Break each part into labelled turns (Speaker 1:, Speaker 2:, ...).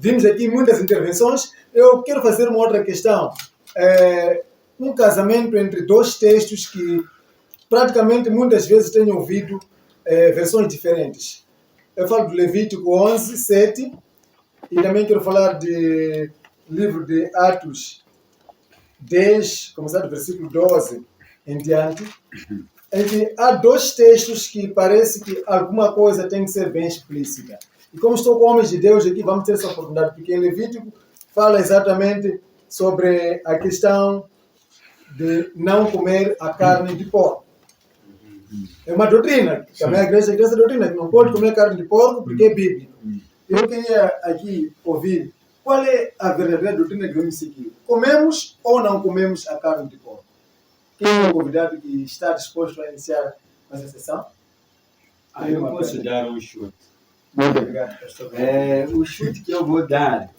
Speaker 1: vimos aqui muitas intervenções. Eu quero fazer uma outra questão. Um casamento entre dois textos que praticamente muitas vezes tenho ouvido versões diferentes. Eu falo do Levítico 11, 7, e também quero falar do livro de Atos 10, começar do versículo 12 em diante. Em que há dois textos que parece que alguma coisa tem que ser bem explícita. E como estou com homens de Deus aqui, vamos ter essa oportunidade, porque em Levítico fala exatamente sobre a questão de não comer a carne de porco. É uma doutrina, também a igreja tem essa doutrina, que não pode comer carne de porco porque é bíblico. Eu queria aqui ouvir qual é a verdadeira doutrina que vamos seguir. Comemos ou não comemos a carne de porco? Quem é o convidado que está disposto a iniciar essa sessão?
Speaker 2: Eu posso dar um chute.
Speaker 1: Muito obrigado, pastor.
Speaker 2: O chute que eu vou dar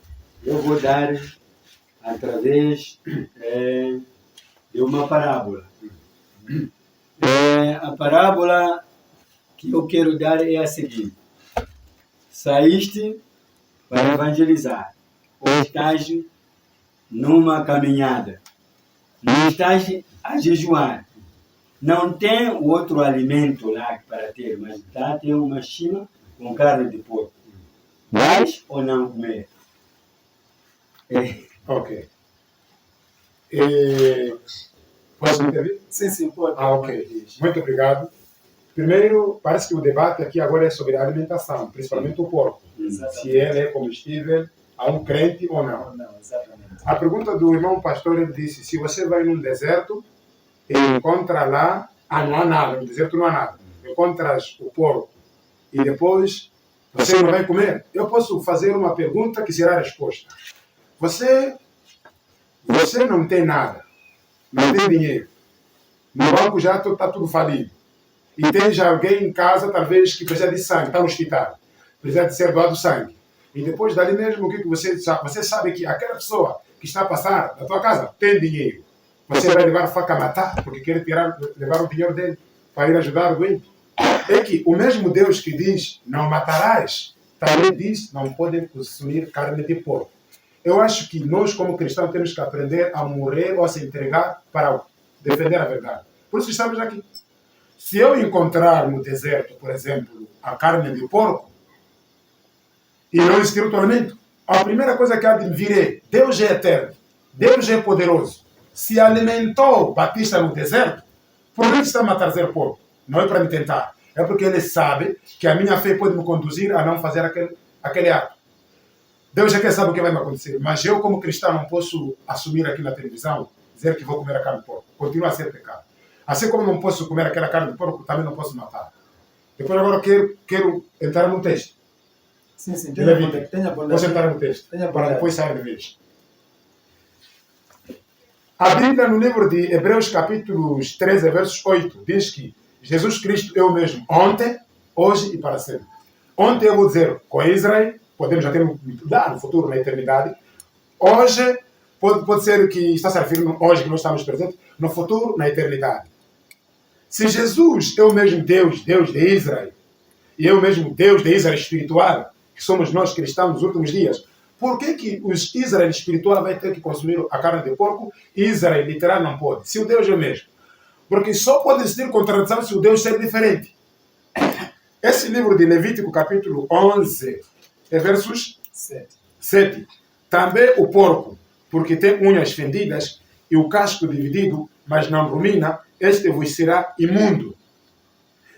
Speaker 2: através de uma parábola. A parábola que eu quero dar é a seguinte: saíste para evangelizar, ou estás numa caminhada, não estás a jejuar, não tem outro alimento lá para ter, mas tem uma china com carne de porco. Vais ou não comer?
Speaker 3: Ok. Posso intervir?
Speaker 1: Sim, pode.
Speaker 3: Ok. Muito obrigado. Primeiro, parece que o debate aqui agora é sobre a alimentação, principalmente o porco.
Speaker 1: Exatamente.
Speaker 3: Se ele é comestível a um crente ou não.
Speaker 1: Não, exatamente.
Speaker 3: A pergunta do irmão pastor, ele disse, se você vai num deserto e encontra lá, não há nada, no deserto não há nada. Encontras o porco e depois você não vai comer. Eu posso fazer uma pergunta que será a resposta. Você não tem nada, não tem dinheiro. No banco já está tudo falido. E tem já alguém em casa, talvez, que precisa de sangue, está no hospital. Precisa de ser doado sangue. E depois dali mesmo, o que você sabe? Você sabe que aquela pessoa que está a passar na tua casa tem dinheiro. Você vai levar a faca a matar, porque quer levar o dinheiro dele para ir ajudar o doente. É que o mesmo Deus que diz, não matarás, também diz, não podem consumir carne de porco. Eu acho que nós, como cristãos, temos que aprender a morrer ou a se entregar para defender a verdade. Por isso estamos aqui. Se eu encontrar no deserto, por exemplo, a carne de porco, e não existir outro alimento, a primeira coisa que há de vir é, Deus é eterno, Deus é poderoso. Se alimentou Batista no deserto, por que está a trazer porco? Não é para me tentar. É porque ele sabe que a minha fé pode me conduzir a não fazer aquele ato. Deus já quer saber o que vai me acontecer. Mas eu, como cristão, não posso assumir aqui na televisão, dizer que vou comer a carne de porco. Continua a ser pecado. Assim como não posso comer aquela carne de porco, também não posso matar. Depois agora quero entrar no texto.
Speaker 1: Sim,
Speaker 3: tenha posso entrar no texto, para depois sair de vez. A Bíblia, no livro de Hebreus, capítulos 13, versos 8, diz que Jesus Cristo é o mesmo ontem, hoje e para sempre. Ontem eu vou dizer com Israel, podemos já ter lá no futuro, na eternidade. Hoje, pode ser que está se referindo hoje que nós estamos presentes, no futuro, na eternidade. Se Jesus é o mesmo Deus de Israel, e é o mesmo Deus de Israel espiritual, que somos nós cristãos nos últimos dias, por que os Israel espiritual vai ter que consumir a carne de porco e Israel literal não pode? Se o Deus é o mesmo. Porque só pode existir contradição se o Deus ser diferente. Esse livro de Levítico, capítulo 11, versos 7. Também o porco, porque tem unhas fendidas e o casco dividido, mas não rumina, este vos será imundo.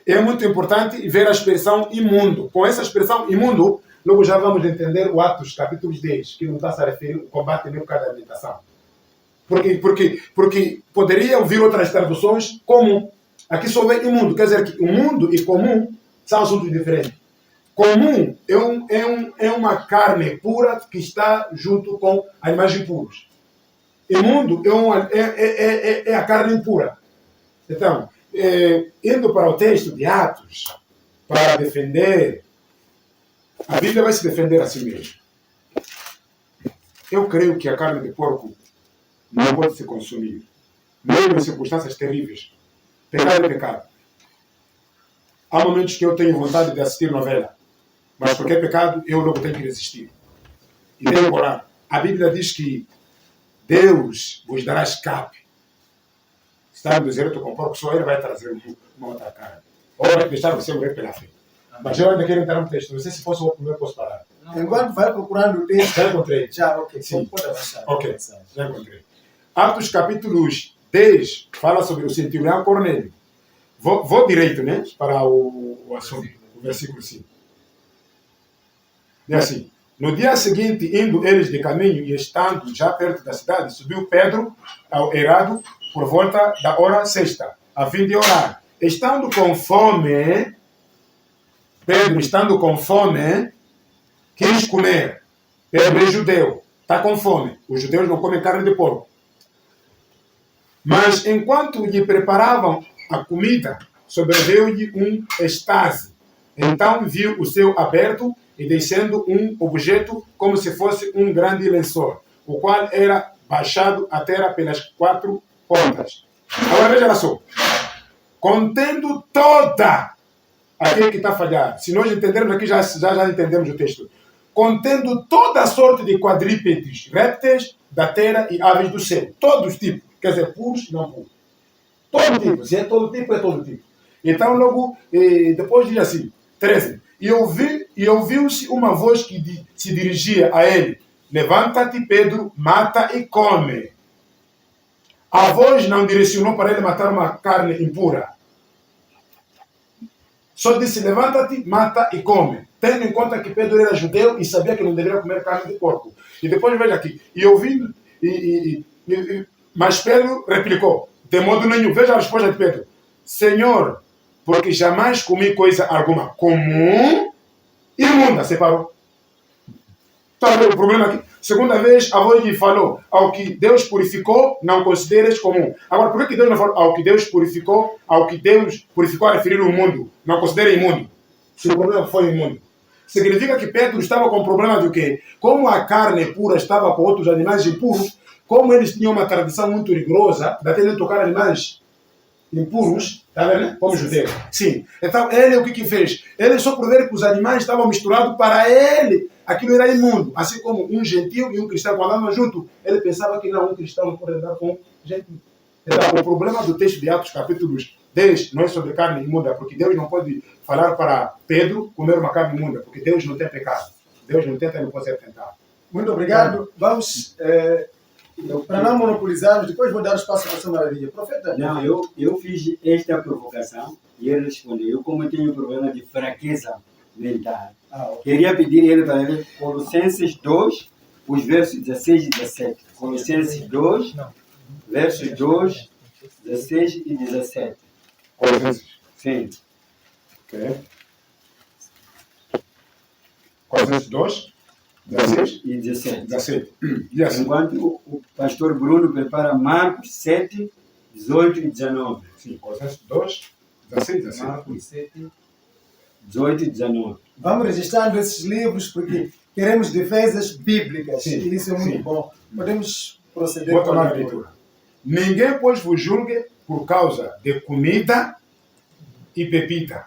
Speaker 3: É muito importante ver a expressão imundo. Com essa expressão imundo, logo já vamos entender o Atos, capítulo 10, que não está a se referir ao combate mesmo cada alimentação. Porque poderia ouvir outras traduções comum. Aqui só vem imundo, quer dizer que o mundo e comum são assuntos diferentes. Comum é uma carne pura que está junto com animais impuros. Imundo é a carne impura. Então, indo para o texto de Atos, para defender, a Bíblia vai se defender a si mesma. Eu creio que a carne de porco não pode se consumir, mesmo em circunstâncias terríveis. Pecado é pecado. Há momentos que eu tenho vontade de assistir novela, mas porque é pecado, eu logo tenho que resistir. e temporal. A Bíblia diz que Deus vos dará escape. Está no deserto com porco, só ele vai trazer uma outra carne. Ou vai deixar você morrer pela fé. Mas eu ainda quero entrar no texto. Não sei se posso ou não posso parar.
Speaker 1: Enquanto vai procurando o texto.
Speaker 3: Já encontrei.
Speaker 1: Já, ok.
Speaker 3: Sim.
Speaker 1: Pode avançar.
Speaker 3: Ok, já encontrei. Atos capítulos 10 fala sobre o centurião Cornélio. Vou direito, né? Para o assunto, o versículo 5. É assim. No dia seguinte, indo eles de caminho e estando já perto da cidade, subiu Pedro ao eirado por volta da hora sexta, a fim de orar. Estando com fome, Pedro, estando com fome, quis comer. Pedro é judeu, está com fome. Os judeus não comem carne de porco. Mas enquanto lhe preparavam a comida, sobreveio-lhe um êxtase. Então viu o céu aberto e descendo um objeto como se fosse um grande lençol, o qual era baixado à terra pelas 4 pontas. Agora veja só. Contendo toda, aqui que está falhado. Se nós entendermos aqui, já entendemos o texto. Contendo toda a sorte de quadrúpedes, répteis da terra e aves do céu. Todos os tipos. Quer dizer, puros e não puros. Todo tipo. Se é todo tipo, é todo tipo. Então, logo, depois diz assim, 13. E ouviu-se uma voz que se dirigia a ele. Levanta-te, Pedro, mata e come. A voz não direcionou para ele matar uma carne impura. Só disse, levanta-te, mata e come. Tendo em conta que Pedro era judeu e sabia que não deveria comer carne de porco. E depois veja aqui. E ouvindo, mas Pedro replicou, de modo nenhum. Veja a resposta de Pedro. Senhor, porque jamais comi coisa alguma comum e imunda. Separou. Está a ver o problema aqui? Segunda vez, a voz lhe falou, ao que Deus purificou, não consideres comum. Agora, por que Deus não falou ao que Deus purificou a referir o mundo? Não considere imundo. Se o problema foi imundo. Significa que Pedro estava com o problema de quê? Como a carne pura estava com outros animais impuros, como eles tinham uma tradição muito rigorosa, de até nem tocar animais impuros, está vendo? Como judeu. Sim. Então, ele o que fez? Ele só por ver que os animais estavam misturados para ele. Aquilo era imundo. Assim como um gentil e um cristão, quando andavam junto, ele pensava que não, um cristão não pode andar com um gentil. Então, o problema do texto de Atos, capítulos 10, não é sobre carne imunda, porque Deus não pode falar para Pedro comer uma carne imunda, porque Deus não tem pecado. Deus não tenta e não pode ser tentado.
Speaker 1: Muito obrigado. Vamos, para não monopolizarmos, depois vou dar espaço para a sua maravilha. Profeta.
Speaker 2: Não, eu fiz esta provocação e ele respondeu. Eu, como tenho problema de fraqueza mental, queria pedir ele para ler Colossenses 2, os versos 16 e 17. Colossenses 2, versos 2, 16 e 17.
Speaker 3: Colossenses.
Speaker 2: Sim.
Speaker 3: Ok. Colossenses 2, 16
Speaker 2: e 17.
Speaker 3: 17. E assim.
Speaker 2: Enquanto o pastor Bruno prepara Marcos 7, 18 e 19.
Speaker 3: Sim, Colossenses 2, 16 e 17.
Speaker 2: Marcos 7, 18 e 19.
Speaker 1: Vamos registrando esses livros porque queremos defesas bíblicas.
Speaker 3: Sim,
Speaker 1: E isso é muito
Speaker 3: sim.
Speaker 1: bom. Podemos proceder
Speaker 3: Vou
Speaker 1: com
Speaker 3: tomar
Speaker 1: a
Speaker 3: a leitura. Ninguém, pois, vos julgue por causa de comida e bebida,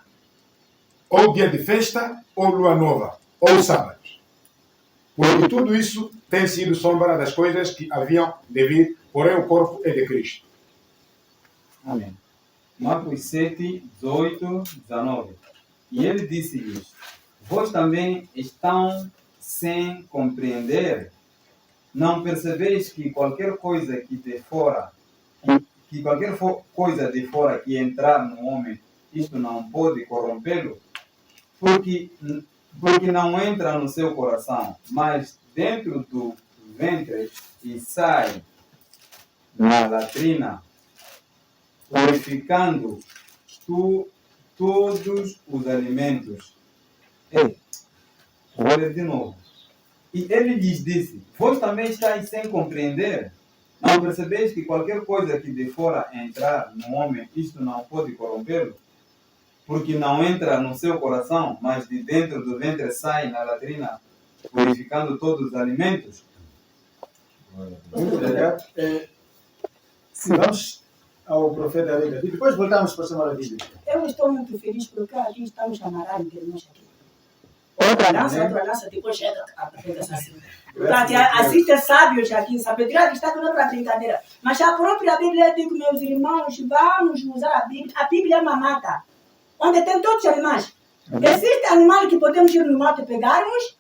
Speaker 3: ou dia de festa, ou lua nova, ou sábados. Porque tudo isso tem sido sombra das coisas que haviam de vir, porém o corpo é de Cristo.
Speaker 4: Amém. Marcos 7, 18, 19. E ele disse-lhes, vós também estão sem compreender? Não percebeis que qualquer coisa que de fora, coisa de fora que entrar no homem, isto não pode corrompê-lo? Porque não entra no seu coração, mas dentro do ventre e sai na latrina, purificando todos os alimentos. Vou ler de novo. E ele lhes disse, vós também estáis sem compreender? Não percebeis que qualquer coisa que de fora entrar no homem, isto não pode corrompê-lo? Porque não entra no seu coração, mas de dentro do ventre sai na latrina, purificando todos os alimentos?
Speaker 1: Muito obrigado. Se vamos ao profeta Davi, depois voltamos para a sua maravilha.
Speaker 5: Eu estou muito feliz porque aqui estamos camaradas de nós aqui. outra lança, depois chega a pregação assim. Portanto, assiste sábios aqui, sabedoria está não é para brincadeira. Mas a própria Bíblia diz, meus irmãos, vamos usar a Bíblia. A Bíblia é uma mata, onde tem todos os animais. Existe animal que podemos ir no mato e pegarmos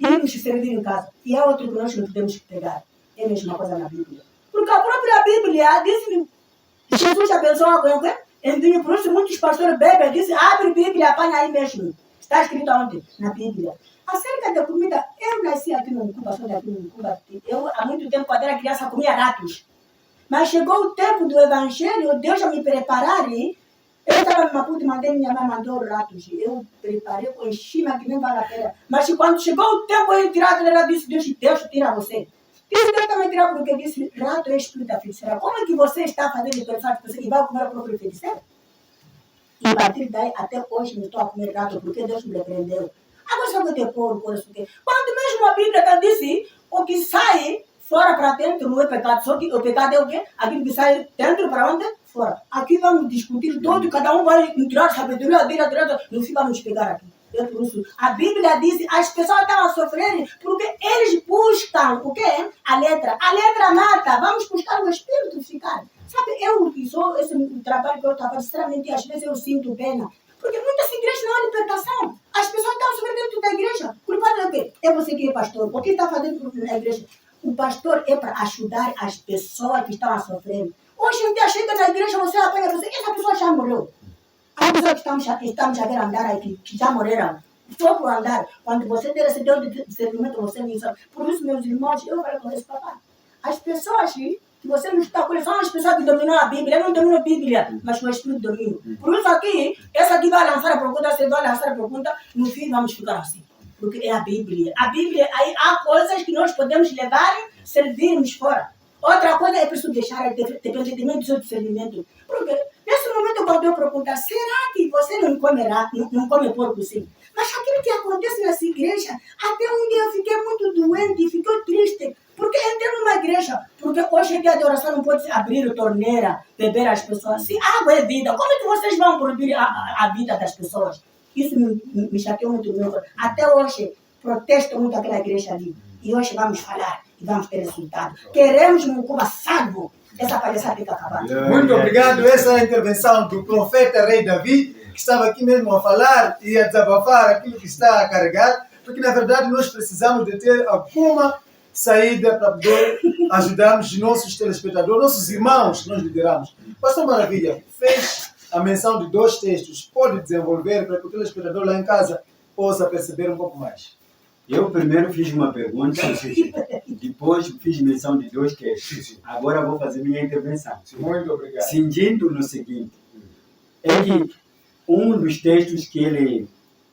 Speaker 5: e irmos servir em casa. E há outro que nós não podemos pegar. É a mesma coisa na Bíblia. Porque a própria Bíblia diz, Jesus abençoou alguém, envia por isso muitos pastores bebem, dizem, abre a Bíblia, apanha aí mesmo. Está escrito onde? Na Bíblia. Acerca da comida, eu nasci aqui no Cuba, sou daqui no Cuba. Eu, há muito tempo, quando era criança, comia ratos. Mas chegou o tempo do Evangelho, Deus já me preparar. Eu estava no Maputo, minha mãe mandou ratos. Eu preparei com enchima que nem vale a pena. Mas quando chegou o tempo, eu tirar, ela disse, Deus tira você. Disse Deus também tirar, porque disse, rato é espírito da feiticeira. Como é que você está fazendo pensar que você vai comer a própria feiticeira? E a partir daí, até hoje, não estou a comer rato, porque Deus me repreendeu. Agora só vou ter porco, quando mesmo a Bíblia disse, o que sai fora para dentro não é pecado, só que o pecado é o quê? Aquilo que sai dentro para onde? Fora. Aqui vamos discutir todo, cada um vai tirar sabedoria dele, no fim vamos pegar aqui. A Bíblia diz, as pessoas estão a sofrer porque eles buscam o quê? A letra. A letra mata, vamos buscar o Espírito ficar. Sabe, esse trabalho que eu estava, sinceramente, às vezes eu sinto pena. Porque muitas igrejas não há libertação. As pessoas estão sofrendo dentro da igreja. Culpado é o quê? É você que é pastor. O que está fazendo na igreja? O pastor é para ajudar as pessoas que estão a sofrer. Hoje em dia chega na igreja, você apanha, essa pessoa já morreu. Há pessoas que estamos a ver andar aí, que já morreram. Só por andar. Quando você der esse Deus de servimento, você me sabe. Por isso, meus irmãos, eu falei com esse papai. As pessoas que você não está com eles, são as pessoas que dominam a Bíblia. Eu não domino a Bíblia, mas o Espírito domina. Por isso aqui, essa aqui vai lançar a pergunta, você vai lançar a pergunta, no fim vamos ficar assim. Porque é a Bíblia. A Bíblia, aí há coisas que nós podemos levar e servirmos fora. Outra coisa é preciso deixar dependimento do seu discernimento. Porque nesse momento, quando eu perguntar, será que você não come porco sim? Mas aquilo que acontece nessa igreja, até um dia eu fiquei muito doente, fiquei triste. Porque entrei numa igreja, porque hoje em dia de oração não pode abrir a torneira, beber as pessoas. Se água é vida, como é que vocês vão proibir a vida das pessoas? Isso me chateou muito. Até hoje, protesto muito aquela igreja ali. E hoje vamos falar e vamos ter resultado. Queremos um Cuba salvo. Essa palhaçada tem que acabar.
Speaker 1: Muito obrigado. Essa é a intervenção do profeta Rei Davi, que estava aqui mesmo a falar e a desabafar aquilo que está a carregar, porque na verdade nós precisamos de ter alguma saída para poder ajudarmos nossos telespectadores, nossos irmãos que nós lideramos. Pastor Maravilha fez a menção de 2 textos. Pode desenvolver para que o telespectador lá em casa possa perceber um pouco mais.
Speaker 2: Eu primeiro fiz uma pergunta, depois fiz menção de 2 textos. Agora vou fazer minha intervenção.
Speaker 1: Muito obrigado.
Speaker 2: Cindindo no seguinte, é que um dos textos que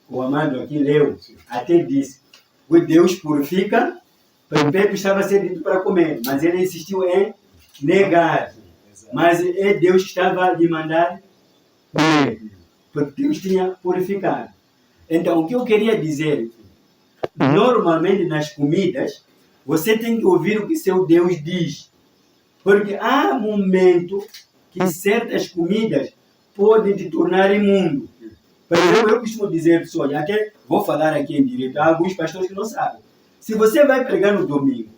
Speaker 2: o amado aqui leu, até disse, o Deus purifica, o Pepe estava sediento para comer, mas ele insistiu em negar. Mas é Deus que estava a lhe mandar comer, porque Deus tinha purificado. Então, o que eu queria dizer, normalmente nas comidas, você tem que ouvir o que seu Deus diz. Porque há momento que certas comidas podem te tornar imundo. Por exemplo, eu costumo dizer, pessoal, até vou falar aqui em direito, há alguns pastores que não sabem. Se você vai pregar no domingo,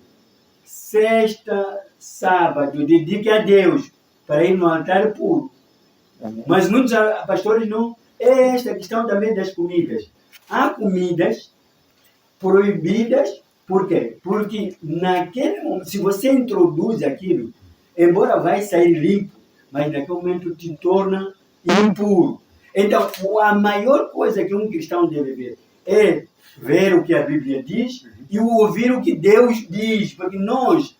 Speaker 2: sexta, sábado, dedique a Deus para ir no altar puro. Mas muitos pastores não. É esta questão também das comidas. Há comidas proibidas, por quê? Porque naquele momento, se você introduz aquilo, embora vai sair limpo, mas naquele momento te torna impuro. Então, a maior coisa que um cristão deve ver é ver o que a Bíblia diz e ouvir o que Deus diz, porque nós,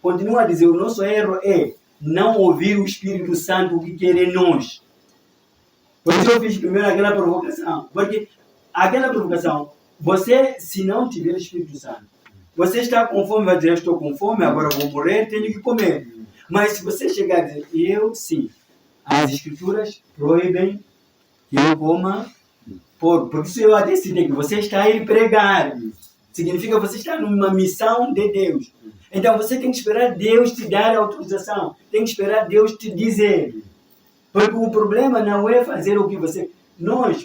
Speaker 2: continua a dizer, o nosso erro é não ouvir o Espírito Santo, o que quer em nós. Por isso eu fiz primeiro aquela provocação, porque aquela provocação, você, se não tiver o Espírito Santo, você está com fome, vai dizer, eu estou com fome, agora vou morrer, tenho que comer. Mas se você chegar a dizer, eu sim, as Escrituras proíbem que eu coma porco, porque isso eu decidi que você está a ir pregar. Significa que você está numa missão de Deus. Então você tem que esperar Deus te dar a autorização. Tem que esperar Deus te dizer. Porque o problema não é fazer o que você...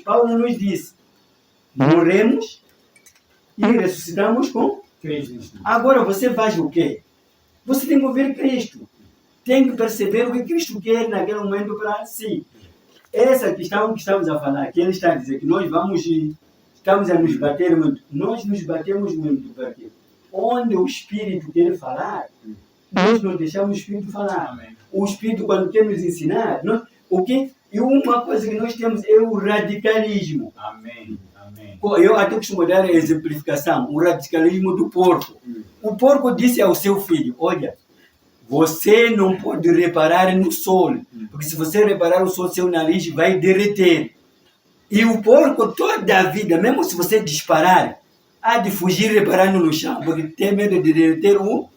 Speaker 2: Paulo nos disse, morremos e ressuscitamos com
Speaker 4: Cristo.
Speaker 2: Agora você faz o quê? Você tem que ouvir Cristo. Tem que perceber o que Cristo quer naquele momento para si. Essa questão que estamos a falar, que ele está a dizer que nós estamos a nos bater muito. Nós nos batemos muito porque onde o Espírito quer falar, nós não deixamos o Espírito falar.
Speaker 4: Amém.
Speaker 2: O Espírito, quando quer nos ensinar, e uma coisa que nós temos é o radicalismo.
Speaker 4: Amém. Amém.
Speaker 2: Eu até costumo dar a exemplificação, o radicalismo do porco. O porco disse ao seu filho, olha, você não pode reparar no sol, porque se você reparar no sol, seu nariz vai derreter. E o porco toda a vida, mesmo se você disparar, há de fugir reparando no chão, porque tem medo de derreter o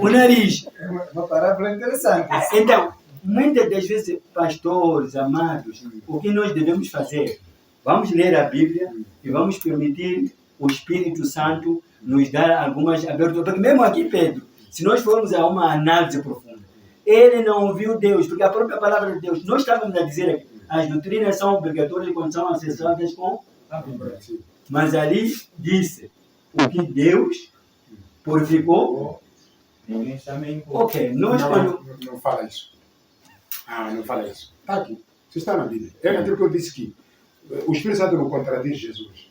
Speaker 2: nariz.
Speaker 1: É uma parábola interessante.
Speaker 2: Então, muitas das vezes, pastores, amados, o que nós devemos fazer? Vamos ler a Bíblia e vamos permitir o Espírito Santo nos dar algumas aberturas. Porque mesmo aqui, Pedro, se nós formos a uma análise profunda, ele não ouviu Deus, porque a própria palavra de Deus, nós estávamos a dizer aqui, as doutrinas são obrigatórias quando são acessadas com a Bíblia. Mas ali disse, o que Deus purificou.
Speaker 4: Ninguém também.
Speaker 2: Ok, nós quando...
Speaker 3: Não fala isso. Não fala isso. Está aqui. Isso está na Bíblia. É aquilo que eu disse aqui. O Espírito Santo não contradiz Jesus.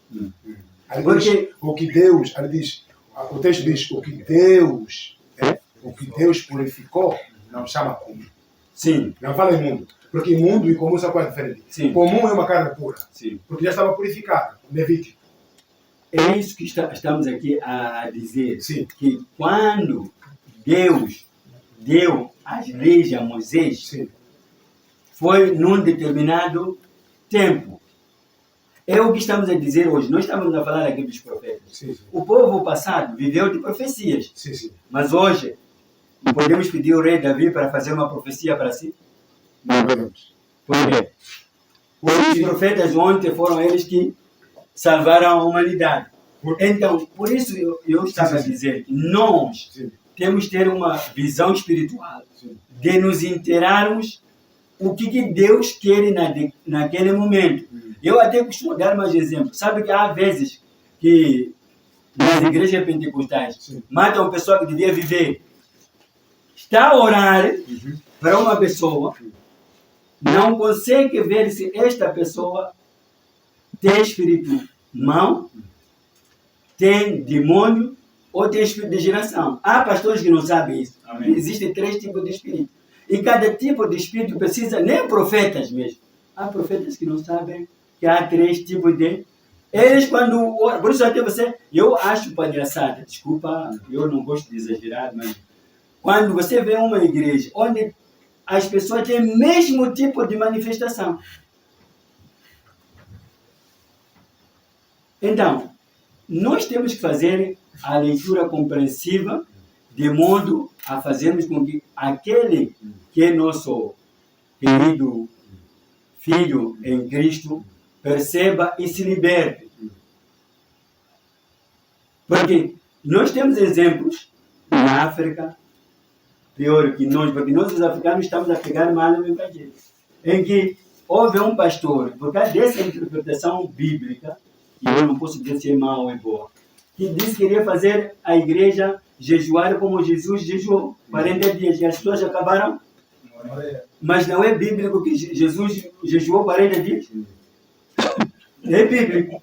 Speaker 3: Aí diz, o que Deus, aí diz, o texto diz, o que Deus purificou, não chama comum.
Speaker 2: Sim.
Speaker 3: Não fala imundo. Porque imundo e comum são coisas diferentes.
Speaker 2: Sim.
Speaker 3: Comum é uma carne pura.
Speaker 2: Sim.
Speaker 3: Porque já estava purificada, Levítico.
Speaker 2: É isso que estamos aqui a dizer.
Speaker 3: Sim.
Speaker 2: Que quando Deus deu as leis a Moisés,
Speaker 3: Sim.
Speaker 2: foi num determinado tempo. É o que estamos a dizer hoje. Nós estamos a falar aqui dos profetas.
Speaker 3: Sim.
Speaker 2: O povo passado viveu de profecias.
Speaker 3: Sim.
Speaker 2: Mas hoje, podemos pedir ao rei Davi para fazer uma profecia para si?
Speaker 3: Não podemos.
Speaker 2: Por quê? Os profetas ontem foram eles que salvaram a humanidade. Então, por isso eu estava a dizer que nós temos que ter uma visão espiritual de nos inteirarmos o que Deus quer naquele momento. Eu até costumo dar mais exemplos. Sabe que há vezes que nas igrejas pentecostais matam uma pessoa que devia viver. Está a orar para uma pessoa, não consegue ver se esta pessoa tem espírito mau, tem demônio ou tem espírito de geração. Há pastores que não sabem isso.
Speaker 4: Amém.
Speaker 2: Existem 3 tipos de espírito. E cada tipo de espírito precisa, nem profetas mesmo. Há profetas que não sabem que há 3 tipos de... Eles quando... Por isso até eu acho palhaçada, desculpa, eu não gosto de exagerar, mas quando você vê uma igreja onde as pessoas têm o mesmo tipo de manifestação. Então, nós temos que fazer a leitura compreensiva de modo a fazermos com que aquele que é nosso querido Filho em Cristo perceba e se liberte. Porque nós temos exemplos na África, pior que nós, porque nós os africanos estamos a pegar mal no Evangelho, em que houve um pastor, por causa dessa interpretação bíblica, que eu não posso dizer se é má ou é boa, que disse que queria fazer a igreja jejuar como Jesus jejuou 40 dias, e as pessoas acabaram. Mas não é bíblico que Jesus jejuou 40 dias? É bíblico.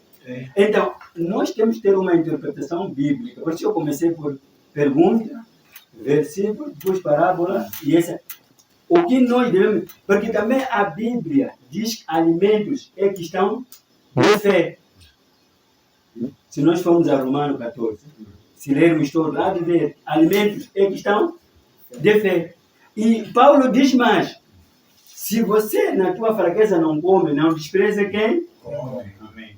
Speaker 2: Então, nós temos que ter uma interpretação bíblica. Por isso eu comecei por pergunta, versículo, depois parábola, e essa. O que nós devemos... Porque também a Bíblia diz que alimentos é questão de fé. Se nós formos a Romano 14, se lermos todo, há de ver, alimentos é questão de fé. E Paulo diz mais, se você na tua fraqueza não come, não despreza quem?
Speaker 4: Amém.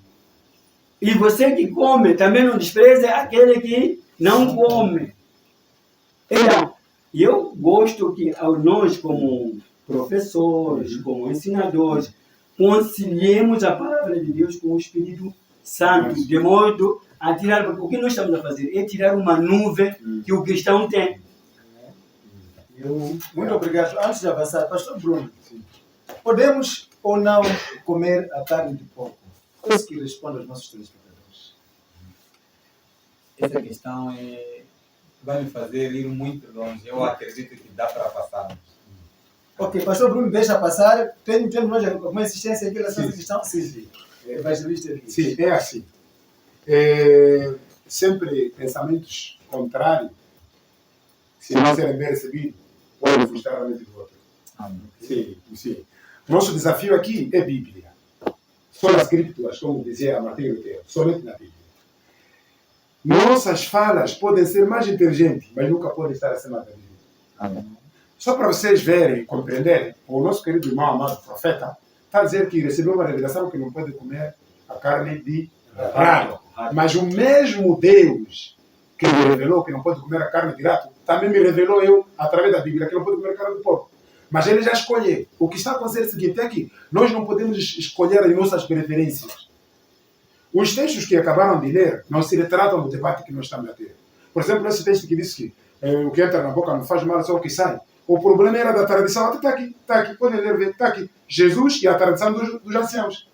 Speaker 2: E você que come, também não despreza aquele que não come. Então, eu gosto que nós, como professores, como ensinadores, conciliemos a palavra de Deus com o Espírito Santo, de modo a tirar, porque o que nós estamos a fazer é tirar uma nuvem que o cristão tem.
Speaker 1: Muito obrigado. Antes de avançar, pastor Bruno, podemos ou não comer a carne de porco? Coisa que responde aos nossos telespectadores.
Speaker 4: Essa questão vai me fazer ir muito longe. Eu acredito que dá para passarmos.
Speaker 1: Ok, pastor Bruno, deixa passar. Tem mais alguma insistência aqui nessa questão? Sim. Evangelista Elias.
Speaker 3: Sim, é assim. Sempre pensamentos contrários, se não serem bem recebidos, podem frustrar a mente do outro.
Speaker 4: Amém.
Speaker 3: Sim. Nosso desafio aqui é Bíblia. Só as escrituras, como dizia Martim Lutero, somente na Bíblia. Nossas falas podem ser mais inteligentes, mas nunca podem estar acima da Bíblia.
Speaker 4: Amém.
Speaker 3: Só para vocês verem e compreenderem, o nosso querido irmão amado profeta está a dizer que recebeu uma revelação que não pode comer a carne de rato. Mas o mesmo Deus que me revelou que não pode comer a carne de rato, também me revelou eu, através da Bíblia, que não pode comer a carne de porco. Mas ele já escolheu. O que está acontecendo é o seguinte, é que nós não podemos escolher as nossas preferências. Os textos que acabaram de ler não se retratam do debate que nós estamos a ter. Por exemplo, esse texto que diz que o que entra na boca não faz mal, só o que sai. O problema era da tradição. Até está aqui, podem ler, está aqui. Jesus e a tradição dos anciãos.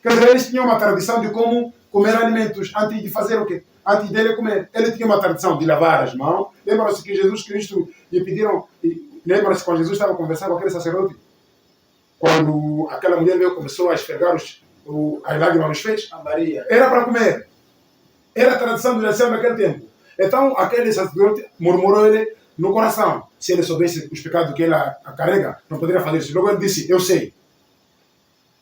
Speaker 3: Quer dizer, eles tinham uma tradição de como comer alimentos, antes de fazer o quê? Antes dele comer. Ele tinha uma tradição de lavar as mãos. Lembram-se que Jesus Cristo lhe pediram... Lembram-se quando Jesus estava conversando com aquele sacerdote? Quando aquela mulher veio começou a esfregar as lágrimas nos fez?
Speaker 1: A Maria.
Speaker 3: Era para comer. Era a tradição dos anciãos naquele tempo. Então, aquele sacerdote murmurou ele no coração. Se ele soubesse os pecados que ela carrega, não poderia fazer isso. Logo ele disse, eu sei.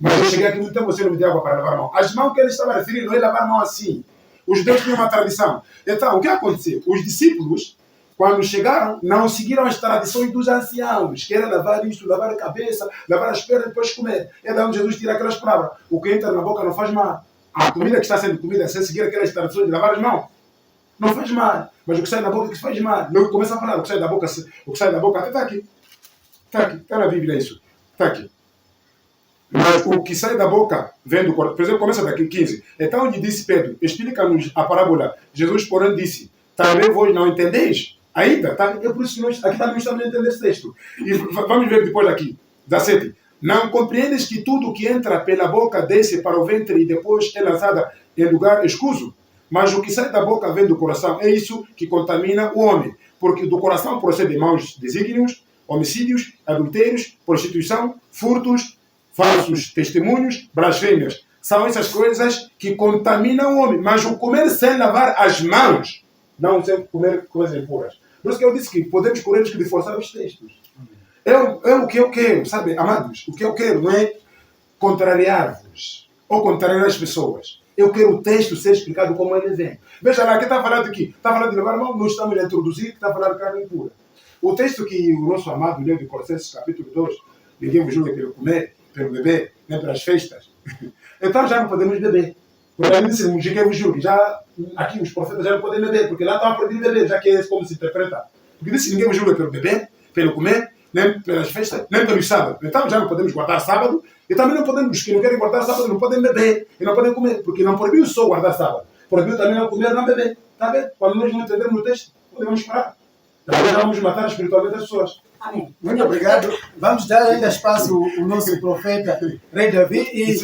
Speaker 3: Mas eu cheguei aqui, então você não me deu água para lavar a mão. As mãos que ele estava referindo, ele lavar a mão assim. Os judeus tinham uma tradição. Então, o que aconteceu? Os discípulos, quando chegaram, não seguiram as tradições dos anciãos, que era lavar isto, lavar a cabeça, lavar as pernas e depois comer. É da onde Jesus tira aquelas palavras. O que entra na boca não faz mal. A comida que está sendo comida, sem seguir aquelas tradições de lavar as mãos, não faz mal. Mas o que sai da boca é que faz mal. Não começa a falar, o que sai da boca até está aqui. Está aqui, está na Bíblia isso. Está aqui. Mas o que sai da boca vem do coração. Por exemplo, começa daqui 15. Então onde disse Pedro, explica-nos a parábola. Jesus, porém, disse, também vós não entendeis? Ainda? Tá? É por isso que nós aqui também estamos a entender esse texto. E vamos ver depois aqui. 17. Não compreendes que tudo que entra pela boca desce para o ventre e depois é lançada em lugar escuso? Mas o que sai da boca vem do coração. É isso que contamina o homem. Porque do coração procedem maus desígnios, homicídios, adultérios, prostituição, furtos, falsos testemunhos, blasfêmias. São essas coisas que contaminam o homem. Mas o comer sem lavar as mãos, não sem comer coisas impuras. Por isso que eu disse que podemos correr risco de forçar os textos. É o que eu quero, sabe, amados? O que eu quero não é contrariar-vos ou contrariar as pessoas. Eu quero o texto ser explicado como ele vem. Veja lá, quem está falando aqui? Está falando de lavar a mão? Não estamos a introduzir, está falando de carne impura. O texto que o nosso amado leu de Colossenses capítulo 2, ninguém vos julga pelo comer, pelo beber, nem pelas festas. Então já não podemos beber. Porque ele disse, ninguém vos julga. Já, aqui os profetas já não podem beber, porque lá estão a proibir beber, já que é como se interpreta. Porque disse, ninguém vos julga pelo beber, pelo comer, nem pelas festas, nem pelos sábados. Então já não podemos guardar sábado, e também não podemos, que não querem guardar sábado, não podem beber, e não podem comer, porque não proibiu só guardar sábado, proibiu também não comer, não beber. Está bem? Quando nós não entendemos o texto, podemos parar. Talvez já vamos matar espiritualmente as pessoas.
Speaker 5: Amém.
Speaker 1: Muito obrigado. Vamos dar ainda espaço ao nosso profeta, Rei Davi, e